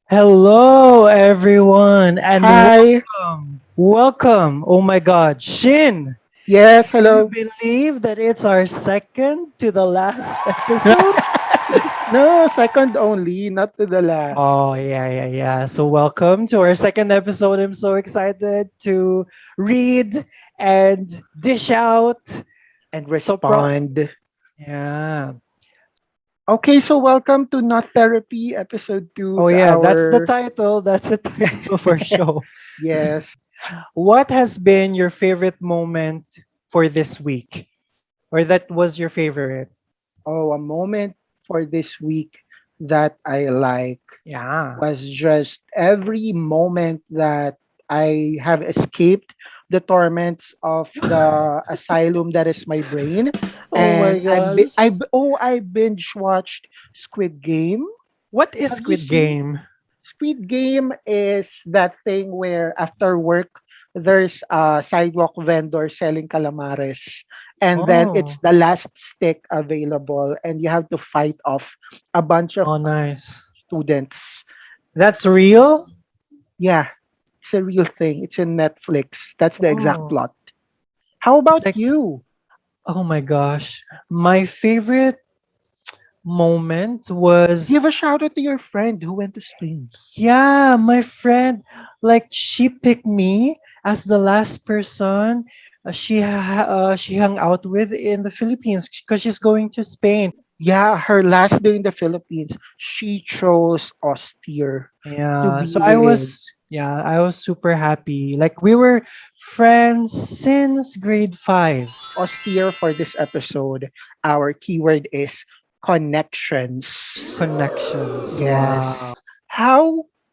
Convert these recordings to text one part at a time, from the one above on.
Hello, everyone, and Hi. welcome. Oh my God, Shin, Yes, can you hello. believe that it's our second to the last episode? No, second only, not to the last. Oh, yeah. So, welcome to our second episode. I'm so excited to read and dish out. And So, respond. yeah. Okay, so welcome to Not Therapy, episode 2, Oh, yeah, that's the our. title. That's the title of our show. Yes. What has been your favorite moment for this week? Or that was your favorite? Oh, a moment for this week that I like Yeah. was just every moment that I have escaped the torments of the asylum that is my brain, Oh my and gosh. I binge watched Squid Game. What is Have you Squid seen? Game? Squid Game is that thing where after work there's a sidewalk vendor selling calamares, and then it's Oh, the last stick available and you have to fight off a bunch of oh, nice. students. That's real? Yeah, it's a real thing. It's in Netflix. That's the exact Oh, plot. How it's about like, you? oh my gosh. My favorite moment was, Give a shout out to your friend who went to Spain. yeah, my friend, like, she picked me as the last person she hung out with in the Philippines because she's going to Spain. Yeah, her last day in the Philippines, she chose austere to Yeah, so be with. I was super happy. Like we were friends since grade 5. Austere for this episode. Our keyword is connections. Connections. Yes. Wow. How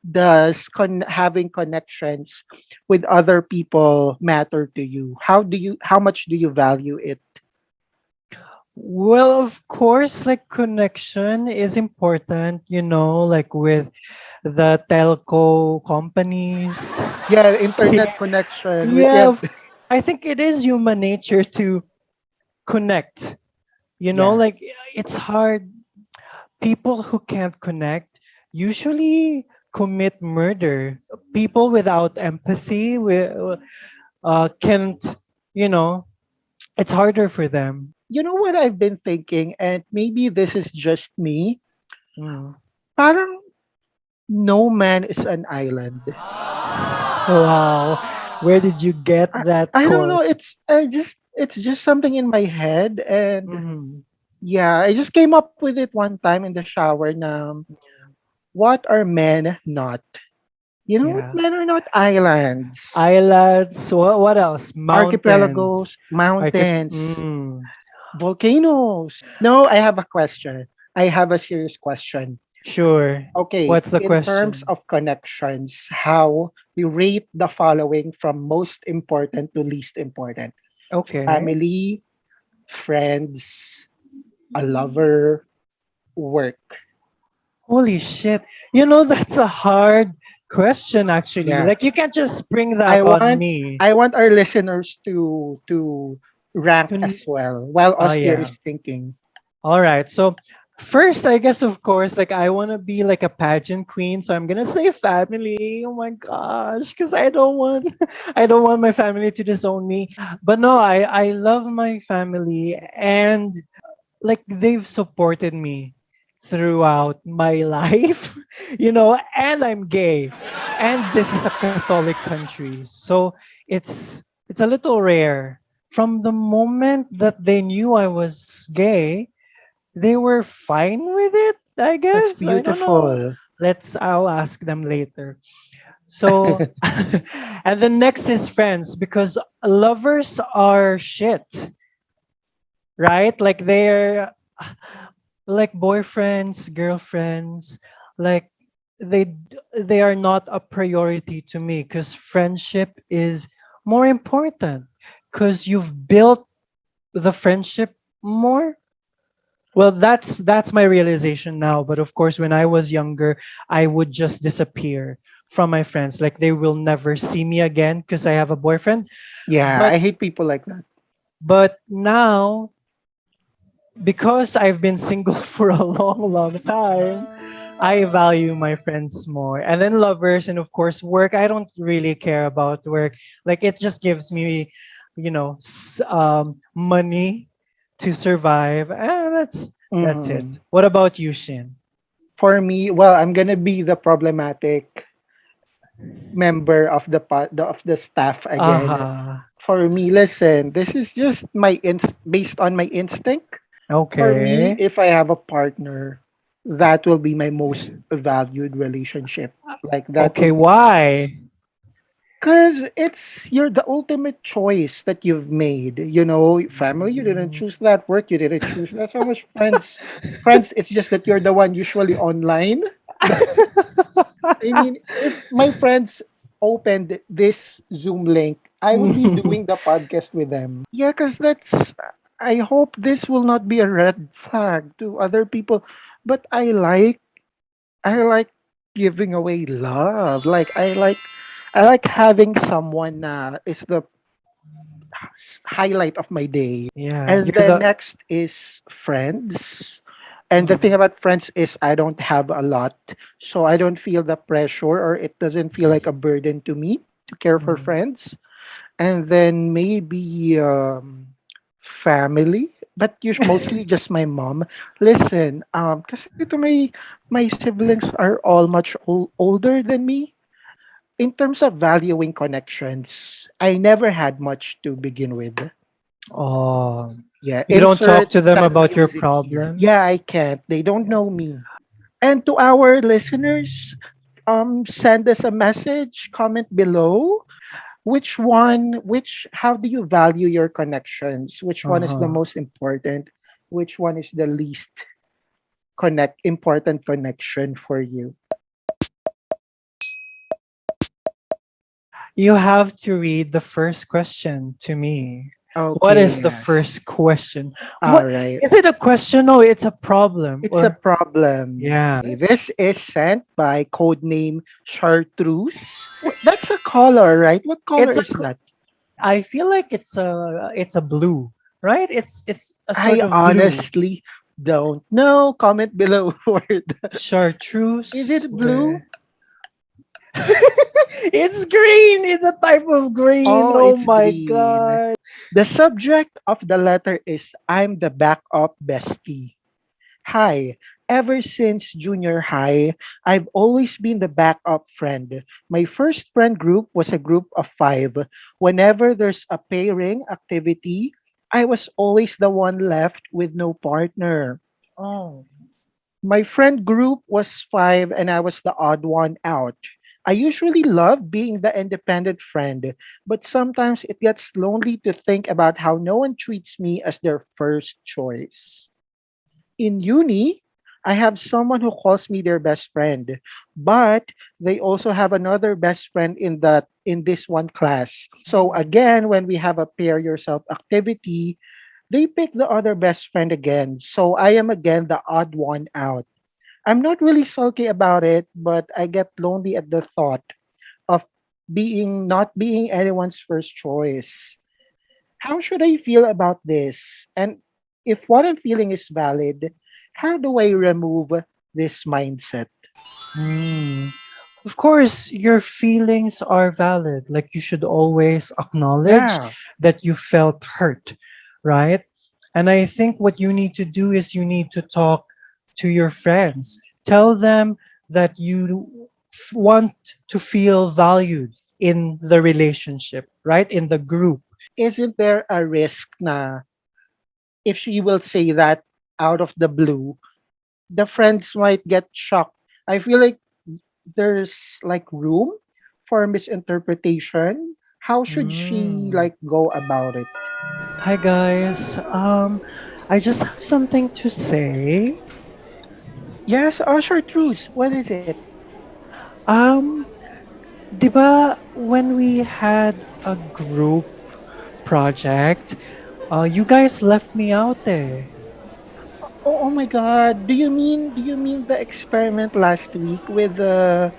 does having connections with other people matter to you? How much do you value it? Well, of course, like connection is important, like with the telco companies. Yeah, internet connection. Yeah, Yeah, I think it is human nature to connect. yeah, Like it's hard. People who can't connect usually commit murder. People without empathy can't, you know, it's harder for them. you know what I've been thinking, and maybe this is just me. Mm. Parang no man is an island. Wow. Where did you get I, that I don't know. quote? It's just something in my head, and Mhm. yeah, I just came up with it one time in the shower. Now, what are men not? Yeah. Men are not islands, Islands. What else? Mountains. archipelagos, mountains, Mm. volcanoes. No, I have a question. I have a serious question. Sure. Okay, What's the in terms question? of connections, how we rate the following from most important to least important? Okay. Family, friends, a lover, work. Holy shit. That's a hard question, actually. Yeah. Like, you can't just spring that I on want me. I want our listeners to rank To, as well while oh, Austere yeah. is thinking. All right. So, first, I guess, of course, like, I want to be like a pageant queen. So, I'm going to say family. Oh my gosh. Because I don't want, I don't want my family to disown me. But no, I love my family. And like they've supported me throughout my life, and I'm gay, and this is a Catholic country, so it's a little rare. From the moment that they knew I was gay, they were fine with it, I That's guess. I don't know. beautiful. I'll ask them later. So and the next is friends, because lovers are shit, right? Like they're like boyfriends, girlfriends, like they are not a priority to me because friendship is more important because you've built the friendship more. Well, that's my realization now, but of course when I was younger, I would just disappear from my friends, like they will never see me again because I have a boyfriend. Yeah, but I hate people like that. but now, because I've been single for a long time, I value my friends more. And then lovers and of course work. I don't really care about work. Like it just gives me, money to survive. And that's Mhm. it. What about you, Shin? For me, well, I'm gonna be the problematic member of of the staff again. Uh-huh. For me, listen, this is just based on my instinct. For me, Okay. if I have a partner, that will be my most valued relationship. Like that Okay, will be why? because you're the ultimate choice that you've made. You know, family, you didn't Mm. choose that. Work, you didn't choose that. So much friends. It's just that you're the one usually online. That's I mean, if my friends opened this Zoom link, I would be doing the podcast with them. Yeah, because I hope this will not be a red flag to other people. But I like giving away love. I like having someone is the highlight of my day. Yeah, And you're then the next is friends. And the thing about friends is I don't have a lot, so I don't feel the pressure or it doesn't feel like a burden to me to care for Mm. friends. And then maybe family, but mostly just my mom. Listen, kasi to my siblings are all much older than me. In terms of valuing connections, I never had much to begin with. Oh, Yeah, you don't talk insert to them sad about your music here. Yeah, problems? I can't. They don't know me. And to our listeners, send us a message, comment below. How do you value your connections? Which one is the Uh-huh. most important? Which one is the least important connection for you? You have to read the first question to me. What Okay, is the yes. first question? All What right. is it a question? No, it's a problem. It's a Or problem. yeah. This is sent by codename Chartreuse. That's a color, right? What color It's a is that? I feel like it's a blue, right? It's a sort I of blue. honestly don't know. Comment below for the. Is Chartreuse. it blue? It's green. It's a type of green. Oh, Oh it's my green. god. The subject of the letter is I'm the backup bestie. Hi. Ever since junior high, I've always been the backup friend. My first friend group was a group of five. Whenever there's a pairing activity, I was always the one left with no partner. Oh. My friend group was five and I was the odd one out. I usually love being the independent friend, but sometimes it gets lonely to think about how no one treats me as their first choice. In uni, I have someone who calls me their best friend, but they also have another best friend in this one class. So again, when we have a pair yourself activity, they pick the other best friend again. So I am again the odd one out. I'm not really sulky about it, but I get lonely at the thought of being not being anyone's first choice. How should I feel about this? And if what I'm feeling is valid, how do I remove this mindset? Hmm. Of course, your feelings are valid. Like you should always acknowledge Yeah. that you felt hurt, right? And I think what you need to do is you need to talk to your friends. Tell them that you want to feel valued in the relationship, right? In the group. Isn't there a risk na if she will say that out of the blue, the friends might get shocked? I feel like there's like room for misinterpretation. How should she Mm. like go about it? Hi guys. I just have something to say. Yes, Usher Truth. What is it? Um, 'Di ba when we had a group project, you guys left me out eh. Oh, oh my God. Do you mean the experiment last week with the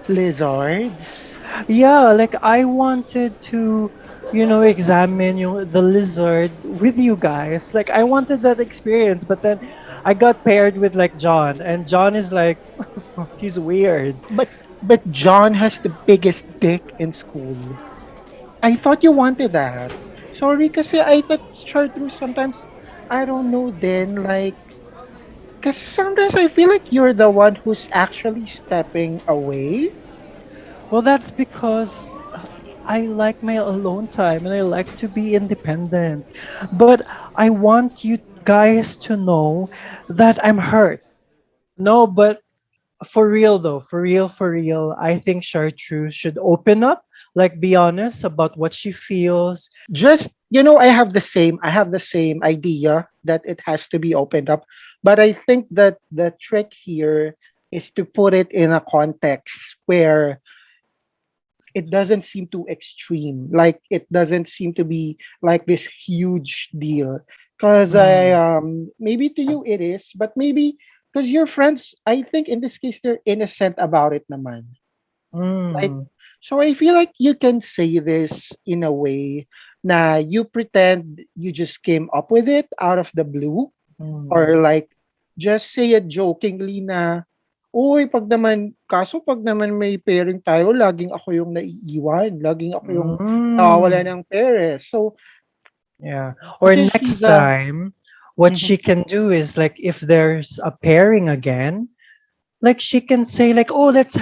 lizards? Yeah, like I wanted to examine the lizard with you guys. Like I wanted that experience, but then I got paired with like John, and John is like he's weird. But John has the biggest dick in school. I thought you wanted that. Sorry, kasi I thought chartreuse sometimes, I don't know then, like, because sometimes I feel like you're the one who's actually stepping away. Well, that's because I like my alone time and I like to be independent. But I want you guys to know that I'm hurt. No, but for real though, for real, I think Chartreuse should open up, like be honest about what she feels. Just, I have the same idea that it has to be opened up. But I think that the trick here is to put it in a context where it doesn't seem too extreme. Like it doesn't seem to be like this huge deal. Cause I Mm, maybe to you it is, but maybe because your friends, I think in this case they're innocent about it naman. Like, mm, so I feel like you can say this in a way na you pretend you just came up with it out of the blue, mm, or like just say it jokingly na, uy, pag naman may pairing tayo, laging ako yung naiiwan, laging ako yung nawawala mm. ng pairs. So, Yeah. Or what if she's next a, time, what Mhm, she can do is like if there's a pairing again, like she can say like, "Oh, let's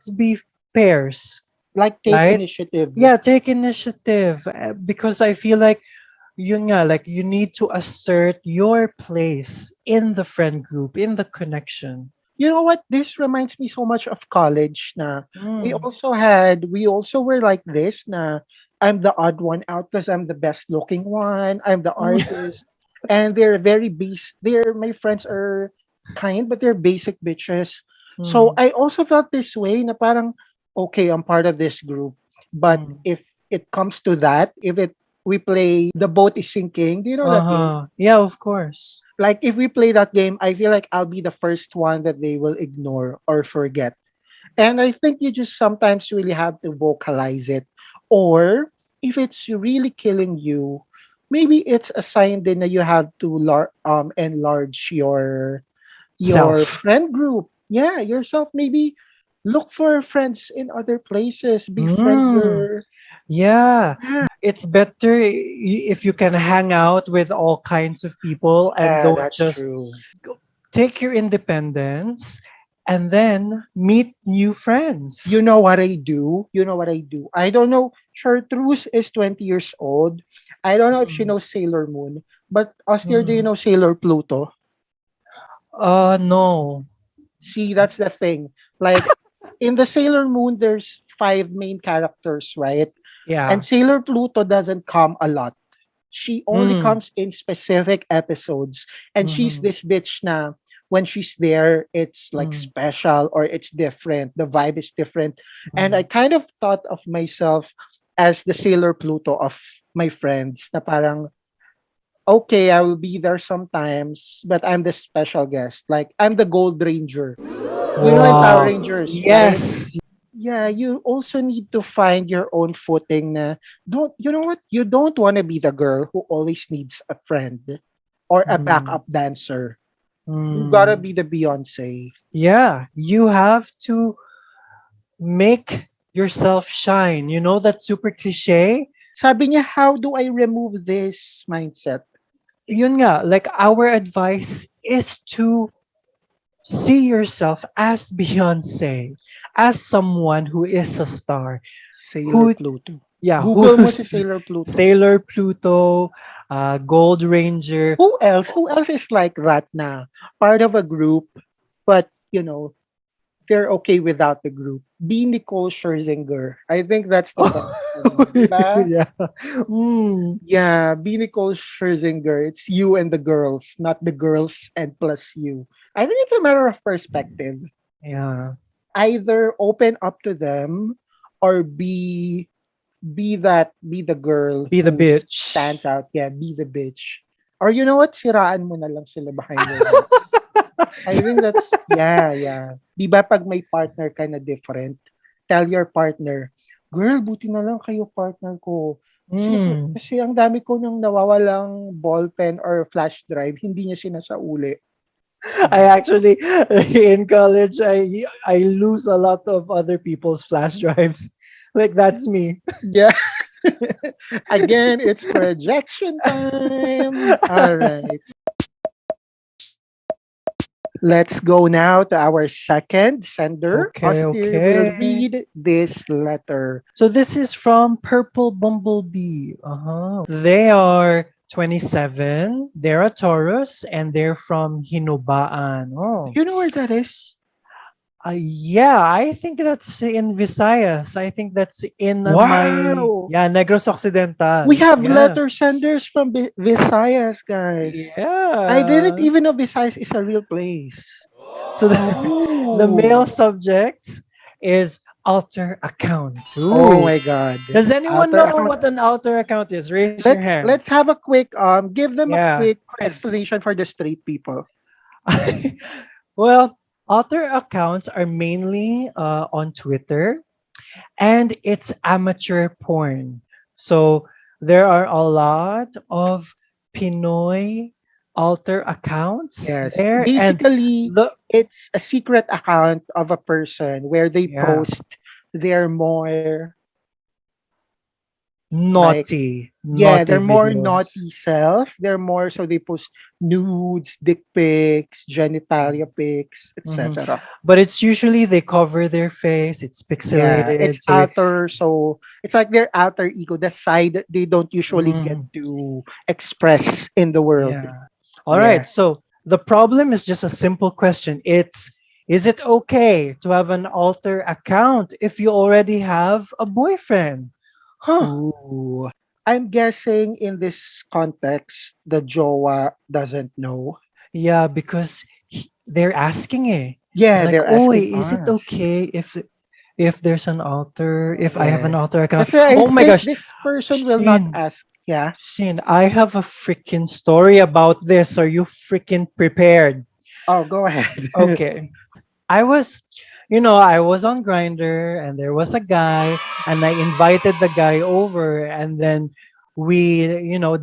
be pairs," like take right? initiative. Yeah, take initiative because I feel like yun nga, like you need to assert your place in the friend group, in the connection. You know what? This reminds me so much of college na Mm. we also were like this na I'm the odd one out because I'm the best looking one. I'm the Mm. artist. And they're very my friends are kind, but they're basic bitches. So Mm. I also felt this way na parang, okay, I'm part of this group. But Mm. if it comes to that, we play the boat is sinking, do you know that game? Uh-huh. Yeah, of course. Like if we play that game, I feel like I'll be the first one that they will ignore or forget. And I think you just sometimes really have to vocalize it. Or if it's really killing you, maybe it's a sign then that you have to enlarge your Self. friend group. Yeah, yourself. Maybe look for friends in other places. Befriend Mm. your Yeah. yeah. It's better if you can hang out with all kinds of people and Yeah, don't that's just true. take your independence and then meet new You friends. know what I do? You know what I do? I don't know. Chartreuse is 20 years old. I don't know if she Mm. knows Sailor Moon, but Austin, do you Mm. know Sailor Pluto? No. See, that's the thing. Like in the Sailor Moon, there's five main characters, right? And Yeah. Sailor Pluto doesn't come a lot. She only Mm. comes in specific episodes. And she's Mm-hmm. this bitch na when she's there, it's like Mm. special or it's different. The vibe is different. And I Mm. kind of thought of myself as the Sailor Pluto of my friends na parang, okay, I will be there sometimes, but I'm the special guest. Like, I'm the Gold Ranger. You know in Power Wow. Rangers, right? Yes. Yeah, you also need to find your own footing na don't you know what? You don't want to be the girl who always needs a friend or a Mm. backup dancer. You gotta Mm. be the Beyonce. Yeah, you have to make yourself shine. You know that super cliche? Sabi niya, how do I remove this mindset? Yun nga, like our advice is to see yourself as Beyonce, as someone who is a star, Sailor who, Pluto. yeah, Google mo si who's Sailor Pluto. Sailor Pluto, Gold Ranger. Who else? Who else is like that na? Part of a group, but they're okay without the group. Be Nicole Scherzinger. I think that's the best one. Diba? Yeah. Mm. Yeah, be Nicole Scherzinger. It's you and the girls, not the girls and plus you. I think it's a matter of perspective. Yeah. Either open up to them or be the girl Be the who bitch. stands out. Yeah, be the bitch. Or you know what? Siraan mo na lang sila behind their backs. I think that's, yeah, yeah. Di ba pag may partner ka na different, tell your partner, girl, buti na lang kayo partner ko. Hmm. Kasi ang dami ko nung nawawalang ballpen or flash drive, hindi niya sinasauli. I Hmm. actually in college I lose a lot of other people's flash drives. Like that's me. Yeah. Again, it's projection time. All right. Let's go now to our second sender. Okay, Austin will okay. read this letter. So this is from Purple Bumblebee. They are 27. They're a Taurus and they're from Hinubaan. Do Oh. you know where that is? Yeah, I think that's in Visayas. I think that's in my Wow. yeah, Negros We Occidental. have Yeah. letter senders from Visayas, guys. I didn't Yeah. even know Visayas is a real place. So the male Oh. subject is alter account. Oh Ooh. my god. Does anyone Alter know account. what an alter account is? Raise your hand. Let's have a quick give them a Yeah, quick quiz. explanation for the straight people. Well, alter accounts are mainly on Twitter and it's amateur porn. So there are a lot of Pinoy alter accounts Yes. there and Basically, the it's a secret account of a person where they yeah, post their more like yeah, naughty they're more videos. naughty self. They're more so they post nudes, dick pics, genitalia pics, Mhm. etc. But it's usually they cover their face, it's Yeah, it's pixelated. alter, so it's like their alter ego, the side that they don't usually get Mhm. to express in the world. Yeah. All right. Yeah. So the problem is just a simple question. It's is it okay to have an alter account if you already have a boyfriend? Huh. Ooh. I'm guessing in this context, the Jowa doesn't know. Yeah, because they're asking it. Yeah, Like, they're oh, asking is it us. okay if there's an alter, if I have an Yeah. alter account? Kasi I Oh my think gosh. this person will not Shin, ask. Yeah. Shin, I have a freaking story about this. Are you freaking prepared? Oh, go ahead. Okay. I was, I was on Grinder and there was a guy and I invited the guy over and then we,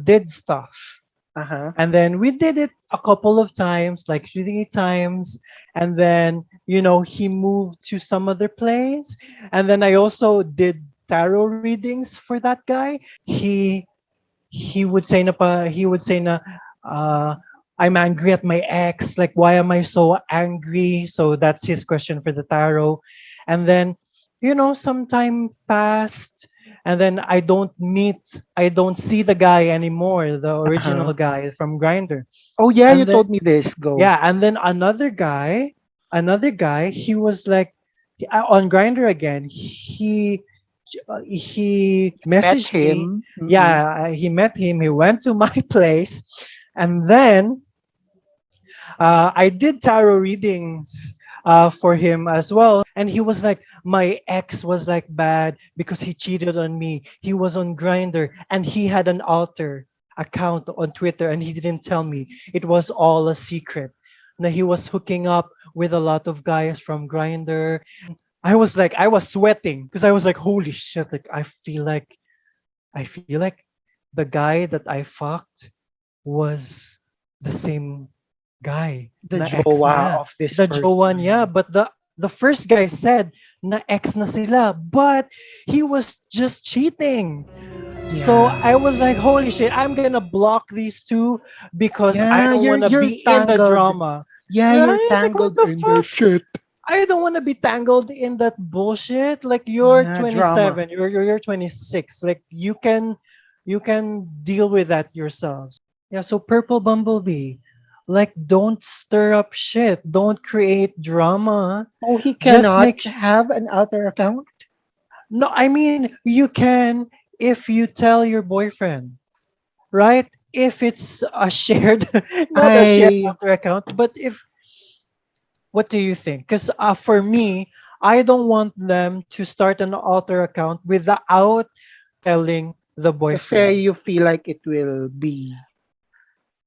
did stuff. Uh-huh. And then we did it a couple of times, like 3 times. And then, he moved to some other place. And then I also did tarot readings for that guy. He he would say na uh I'm angry at my ex, like why am I so angry? So that's his question for the tarot. And then some time passed and then I don't see the guy anymore, the original Uh-huh. guy from Grinder. Oh yeah, you And then told me this. Go. yeah, and then another guy, he was like on Grinder again. He Met messaged me. him. Mm-mm. Yeah, he met him. He went to my place, and then I did tarot readings for him as well. And he was like, my ex was like bad because he cheated on me. He was on Grinder and he had an alter account on Twitter and he didn't tell me. It was all a secret. Now he was hooking up with a lot of guys from Grinder. I was sweating because I was like, holy shit! Like I feel like the guy that I fucked was the same guy The na ex Jowa niya. of this The jowa niya. person. But the first guy said na ex na sila. But he was just cheating. So Yeah. I was like, holy shit, I'm gonna block these two because I Yeah, don't you're wanna you're be in the tangled. drama. Yeah, you're Right? Like what tangled the in the fuck? shit. I don't want to be tangled in that bullshit. Like you're Yeah, drama. 27, you're 26. Like you can deal with that yourselves. Yeah, so Purple Bumblebee, like don't stir up shit. Don't create drama. Oh, he Just cannot make have an alter account? no, I mean you can if you tell your boyfriend, right? If it's a shared not a shared I alter account, but if what do you think? Because for me, I don't want them to start an alter account without telling the Kasi boyfriend. you feel like it will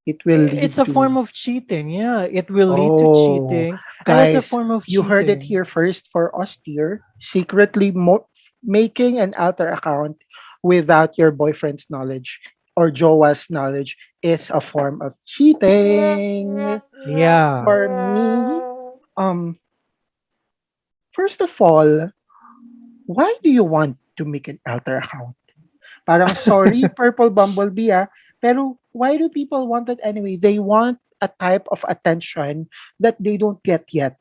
It's lead a to. form of cheating. Yeah, it will lead to Oh, cheating, and it's a guys, form of you heard it cheating. here first for austere. Secretly making an alter account without your boyfriend's knowledge or Joa's knowledge is a form of cheating. Yeah. For me, um, first of all, why do you want to make an alter account? Parang sorry, Purple Bumblebee pero why do people want it anyway? They want a type of attention that they don't get yet,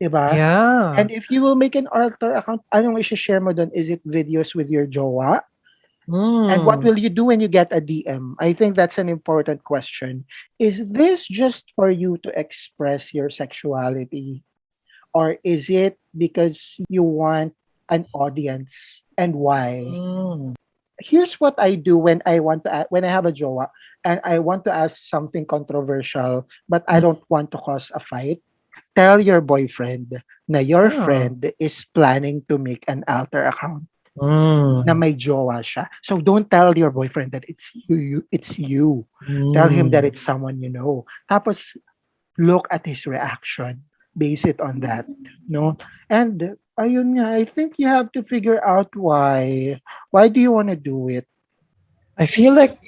'di ba? Yeah. And if you will make an alter account, anong i-share mo dun? Is it videos with your jowa? And what Mm. will you do when you get a DM? I think that's an important question. Is this just for you to express your sexuality? Or is it because you want an audience? And why? Mm. Here's what I do when when I have a jowa and I want to ask something controversial, but I Mm. don't want to cause a fight. Tell your boyfriend na your Yeah. friend is planning to make an alter account na Mm. may jowa siya. So don't tell your boyfriend that it's you. Tell him that Mm. it's someone you know. Tapos look at his reaction. Base it on that, no? And ayun nga, I think you have to figure out why. Why do you want to do it? I feel like,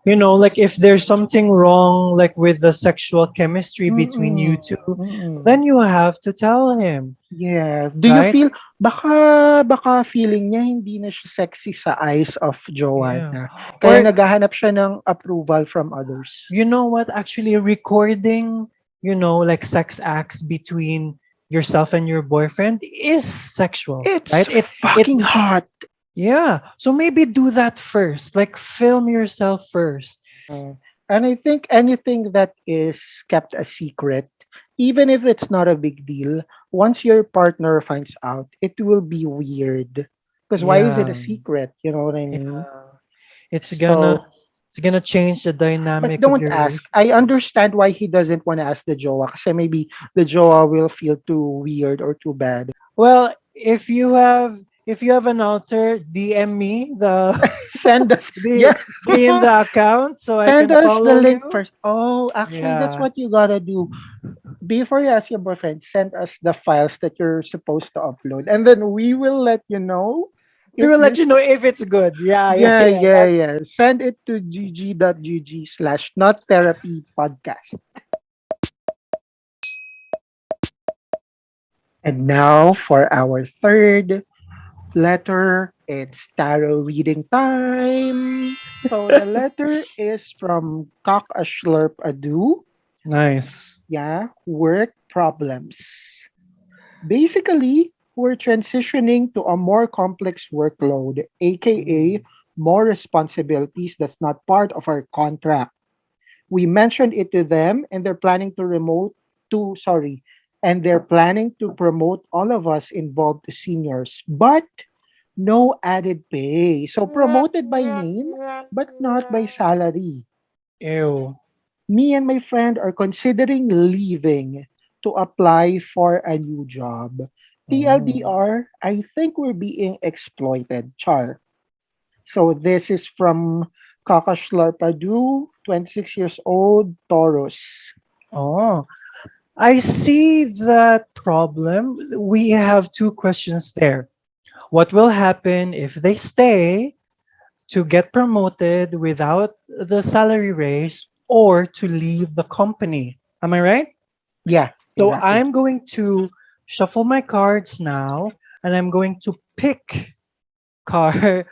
like if there's something wrong, like with the sexual chemistry between you Mm-mm. two, Mm-mm. then you have to tell him, Yeah. Do you right? feel baka feeling niya hindi na siya sexy sa eyes of Yeah. Joanna. Kaya Or naghahanap siya ng approval from others. you know what? Actually, recording, like sex acts between yourself and your boyfriend is sexual, It's right? It, fucking hot. yeah. So maybe do that first. Like film yourself first. Mm. And I think anything that is kept a secret, even if it's not a big deal, once your partner finds out, it will be weird. Because why is it a Yeah. secret? You know what I mean? Yeah. It's So, gonna it's gonna change the but dynamic of don't your ask. I relationship. understand why he doesn't want to ask the Jowa. Kasi maybe the Jowa will feel too weird or too bad. Well, if you have an altar, DM me Send us, the yeah, in the account so I send can us the follow link you. first. Oh, actually, that's Yeah. what you gotta do. Before you ask your boyfriend, send us the files that you're supposed to upload, and then we will let you know We if will let this. you know if it's good. Yeah, yeah, Yeah, yeah. yeah, That's yeah. Send it to gg.gg/not therapy podcast. And now for our third letter, it's tarot reading time. So the letter is from Cock a Slurp Ado. nice. Yeah, work problems. Basically, we're transitioning to a more complex workload, aka Mm. more responsibilities that's not part of our contract. We mentioned it to them and they're planning to and they're planning to promote all of us involved to seniors, but no added pay. So promoted by name, but not by salary. Ew. Me and my friend are considering leaving to apply for a new job. Oh. TLDR, I think we're being exploited. Char. So this is from Kakashlarpadu, 26 years old, Taurus. Oh. I see that problem. We have two questions there. What will happen if they stay to get promoted without the salary raise or to leave the company? Am I right? Yeah, So exactly. I'm going to shuffle my cards now and I'm going to pick car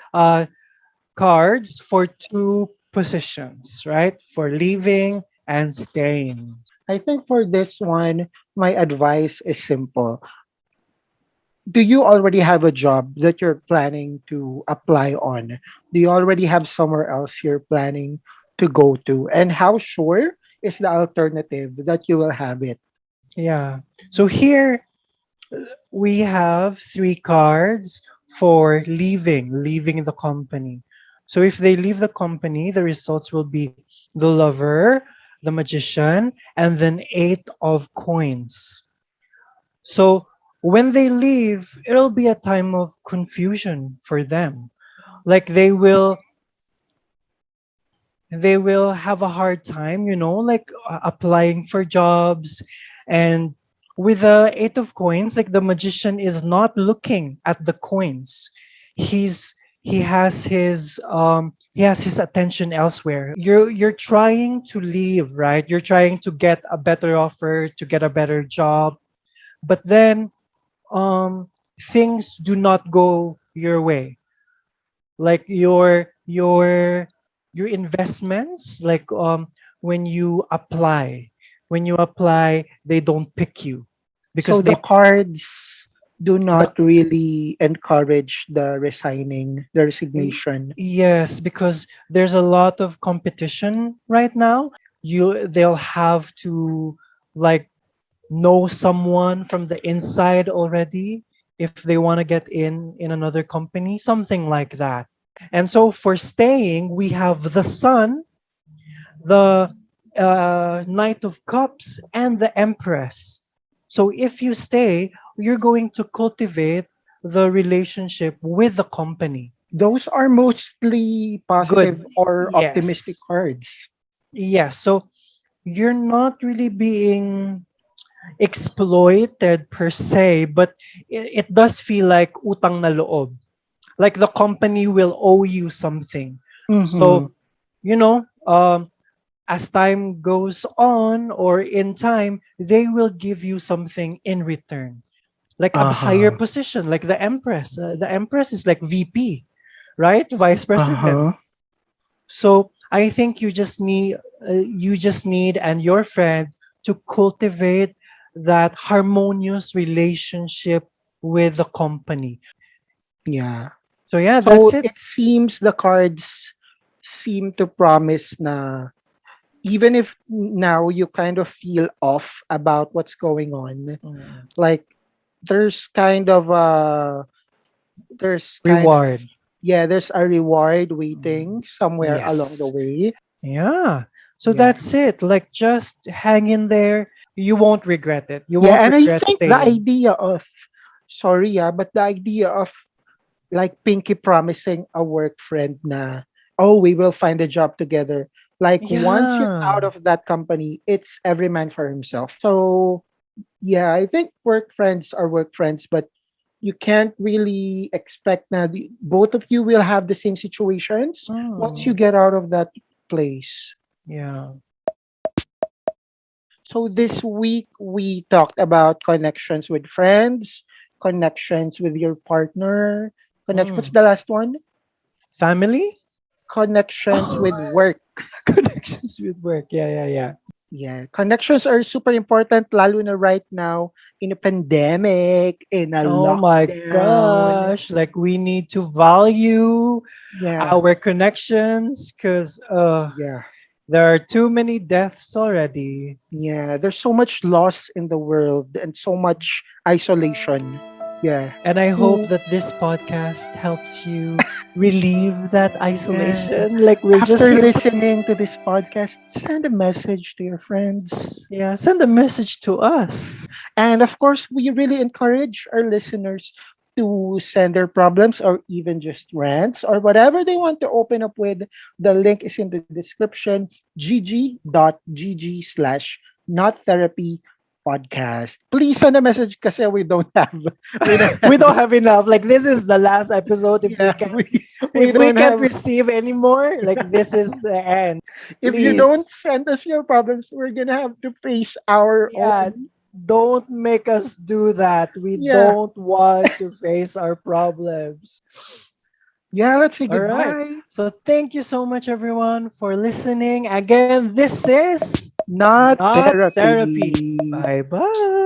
cards for two positions, right? For leaving and staying. I think for this one, my advice is simple. Do you already have a job that you're planning to apply on? Do you already have somewhere else you're planning to go to? And how sure is the alternative that you will have it? Yeah. So here we have three cards for leaving the company. So if they leave the company, the results will be the lover, the magician, and then eight of coins. So when they leave, it'll be a time of confusion for them. Like they will have a hard time, like applying for jobs. And with the eight of coins, like the magician is not looking at the coins. He's he has his attention elsewhere. You're trying to leave, right? You're trying to get a better offer, to get a better job, but then um things do not go your way. Like your investments, like when you apply, they don't pick you So because the they cards do the, not really encourage the resigning, the Y- resignation. Yes, because there's a lot of competition right now. They'll have to like know someone from the inside already if they want to get in another company, something like that. And so for staying, we have the Sun, the Knight of Cups, and the Empress. So if you stay, you're going to cultivate the relationship with the company. Those are mostly Good. positive or optimistic Yes. cards. Yes. So you're not really being exploited per se, but it does feel like utang na loob. Like the company will owe you something. Mm-hmm. So, you know, as time goes on or in time, they will give you something in return. Like a higher Uh-huh. position, like the Empress. The Empress is like VP, right? Vice President. Uh-huh. So I think you just need and your friend to cultivate that harmonious relationship with the company. Yeah. So yeah, that's So it. it seems the cards seem to promise na even if now you kind of feel off about what's going on, Mm. like there's kind of a there's kind of Reward. yeah, there's a reward Mm. waiting somewhere along the Yes. way. Yeah. So Yeah. that's it. Like just hang in there. You won't regret it. You Yeah, won't and I regret think the staying. idea of sorry, yeah, but the idea of like Pinky promising a work friend na oh, we will find a job together. Like once you're Yeah. out of that company, it's every man for himself. So yeah, I think work friends are work friends, but you can't really expect now both of you will have the same situations once you Mm. get out of that place. Yeah. So this week we talked about connections with friends, connections with your partner, what's Mm. the last one? Family? Connections with work. Connections with work. Yeah, yeah, yeah. Yeah, connections are super important lalo na right now in a pandemic, in a Oh my lockdown. gosh. Like we need to value Yeah. our connections because Yeah. there are too many deaths already. Yeah, there's so much loss in the world and so much isolation. Yeah. And I hope So, that this podcast helps you relieve that yeah. isolation. Like we're just After here for, listening to this podcast, send a message to your friends. yeah, send a message to us. And of course, we really encourage our listeners to send their problems or even just rants or whatever they want to open up with. The link is in the description gg.gg/ not therapy podcast. Please send a message because we don't We have don't have enough. Like this is the last episode. yeah, we If we don't can't have receive anymore, like this is the end. if you don't Please. send us your problems, we're gonna have to face our Yeah, own. don't make us do that. We Yeah. don't want to face our problems. Yeah, let's say All right. goodbye. So thank you so much, everyone, for listening. Again, this is Not Not Therapy. therapy. Bye bye.